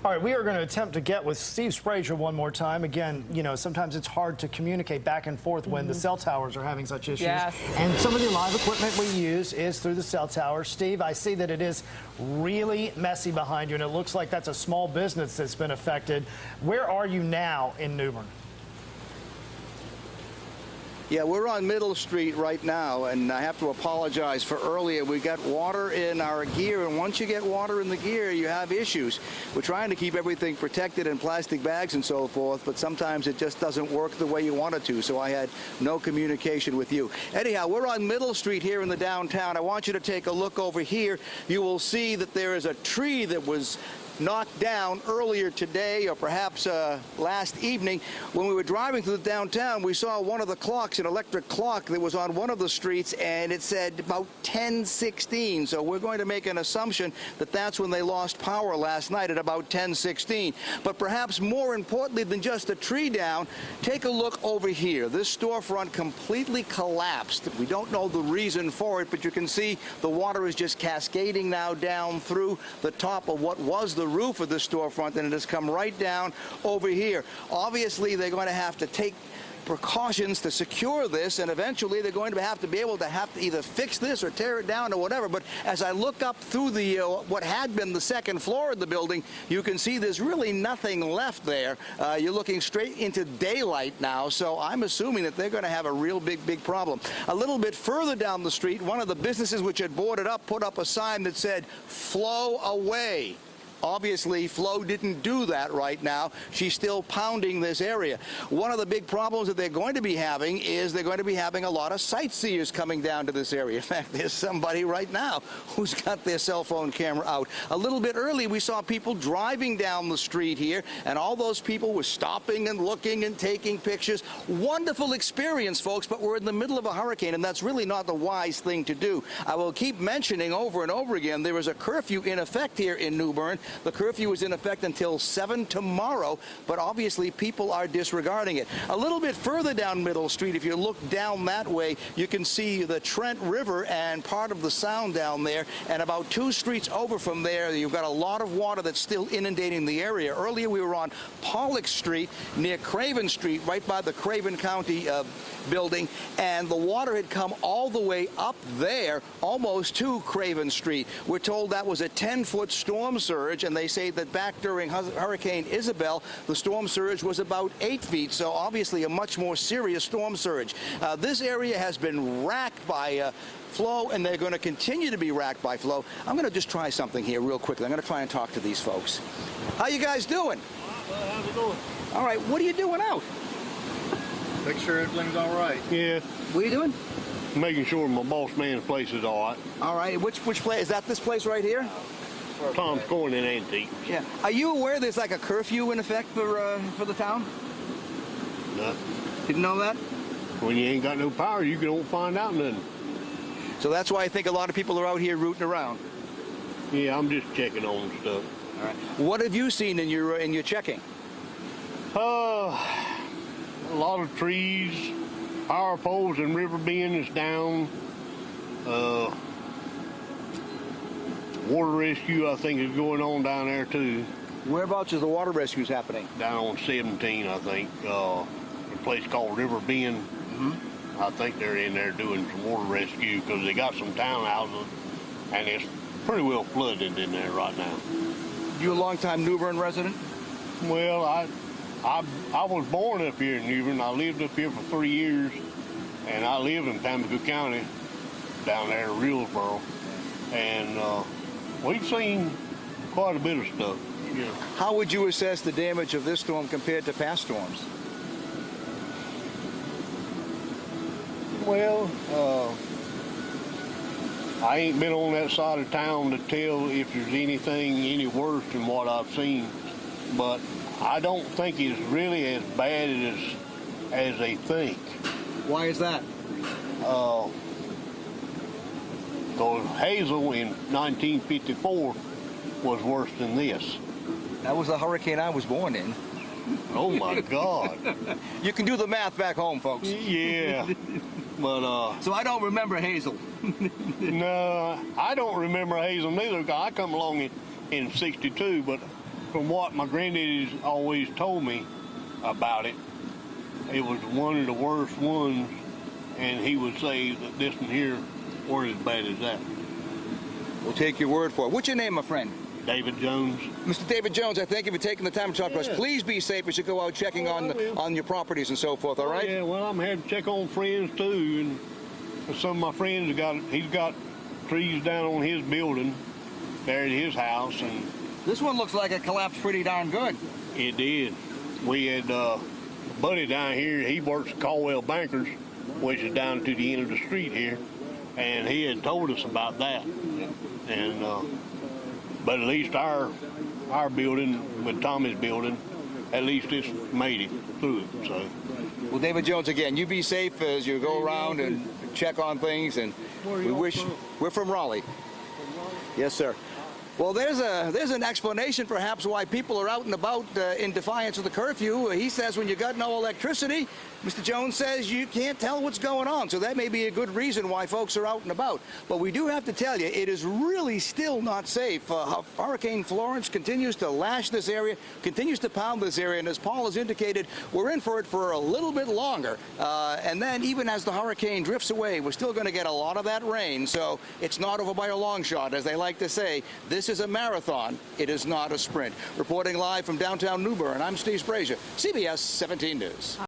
All right, we are going to attempt to get with Steve Sbraccia one more time. Again, you know, sometimes it's hard to communicate back and forth when the cell towers are having such issues. Yes. And some of the live equipment we use is through the cell tower. Steve, I see that it is really messy behind you, and it looks like that's a small business that's been affected. Where are you now in New Bern? Yeah, we're on Middle Street right now, and I have to apologize for earlier. We got water in our gear, and once you get water in the gear, you have issues. We're trying to keep everything protected in plastic bags and so forth, but sometimes it just doesn't work the way you want it to, so I had no communication with you. Anyhow, we're on Middle Street here in the downtown. I want you to take a look over here. You will see that there is a tree that was knocked down earlier today, or perhaps last evening. When we were driving through the downtown, we saw one of the clocks, an electric clock that was on one of the streets, and it said about 10:16. So we're going to make an assumption that that's when they lost power last night at about 10:16. But perhaps more importantly than just a tree down, take a look over here. This storefront completely collapsed. We don't know the reason for it, but you can see the water is just cascading now down through the top of what was the roof of the storefront, and it has come right down over here. Obviously, they're going to have to take precautions to secure this, and eventually they're going to have to be able to either fix this or tear it down or whatever. But as I look up through the what had been the second floor of the building, you can see there's really nothing left there. You're looking straight into daylight now, so I'm assuming that they're going to have a real big problem. A little bit further down the street, one of the businesses which had boarded up put up a sign that said, "Flow away." Obviously, Flo didn't do that right now. She's still pounding this area. One of the big problems that they're going to be having is they're going to be having a lot of sightseers coming down to this area. In fact, there's somebody right now who's got their cell phone camera out. A little bit early, we saw people driving down the street here, and all those people were stopping and looking and taking pictures. Wonderful experience, folks, but we're in the middle of a hurricane, and that's really not the wise thing to do. I will keep mentioning over and over again, there is a curfew in effect here in New Bern. The curfew is in effect until 7 tomorrow, but obviously people are disregarding it. A little bit further down Middle Street, if you look down that way, you can see the Trent River and part of the Sound down there, and about 2 streets over from there, you've got a lot of water that's still inundating the area. Earlier we were on Pollock Street near Craven Street, right by the Craven County building, and the water had come all the way up there, almost to Craven Street. We're told that was a 10-foot storm surge, and they say that back during Hurricane Isabel, the storm surge was about 8 feet, so obviously a much more serious storm surge. This area has been racked by flow, and they're going to continue to be racked by flow. I'm going to just try something here real quickly. I'm going to try and talk to these folks. How you guys doing? How's it going? All right, what are you doing out? Make sure everything's all right. Yeah. What are you doing? Making sure my boss man's place is all right. All right, which place? Is that this place right here? Tom's Corn and Antique. Yeah. Are you aware there's like a curfew in effect for the town? No. Didn't know that? When you ain't got no power, you don't find out nothing. So that's why I think a lot of people are out here rooting around. Yeah, I'm just checking on stuff. All right. What have you seen in your checking? A lot of trees, power poles and river bend is down. Water rescue, I think, is going on down there too. Whereabouts is the water rescues happening? Down on 17, I think. A place called River Bend. I think they're in there doing some water rescue because they got some townhouses, and it's pretty well flooded in there right now. You a longtime New Bern resident? Well, I was born up here in New Bern. I lived up here for 3 years, and I live in Tamaka County, down there in Reelsboro, and we've seen quite a bit of stuff. Yeah. How would you assess the damage of this storm compared to past storms? Well, I ain't been on that side of town to tell if there's anything any worse than what I've seen, but I don't think it's really as bad as they think. Why is that? Because Hazel in 1954 was worse than this. That was the hurricane I was born in. Oh my God. You can do the math back home, folks. Yeah. But so I don't remember Hazel. No, I don't remember Hazel neither. I come along in 62, but from what my granddaddy's always told me about it, it was one of the worst ones, and he would say that this one here weren't as bad as that. We'll take your word for it. What's your name, my friend? David Jones. Mr. David Jones, I thank you for taking the time to talk to us. Yeah. Please be safe as you go out checking on your properties and so forth, all right? Yeah, well, I'm here to check on friends too, and some of my friends he's got trees down on his building there at his house, and This one looks like it collapsed pretty darn good. it did. We had a buddy down here, he works at Caldwell Bankers, which is down to the end of the street here, and he had told us about that. And but at least our building, with Tommy's building, at least it's made it through it. So, Well, David Jones, again, you be safe as you go around and check on things, and we're from Raleigh. Yes, sir. Well, there's an explanation perhaps why people are out and about in defiance of the curfew. He says when you got no electricity, Mr. Jones says you can't tell what's going on. So that may be a good reason why folks are out and about. But we do have to tell you, it is really still not safe. Hurricane Florence continues to lash this area, continues to pound this area. And as Paul has indicated, we're in for it for a little bit longer. And then even as the hurricane drifts away, we're still going to get a lot of that rain. So it's not over by a long shot, as they like to say. This is a marathon. It is not a sprint. Reporting live from downtown New Bern, I'm Steve Sbraccia, CBS 17 News.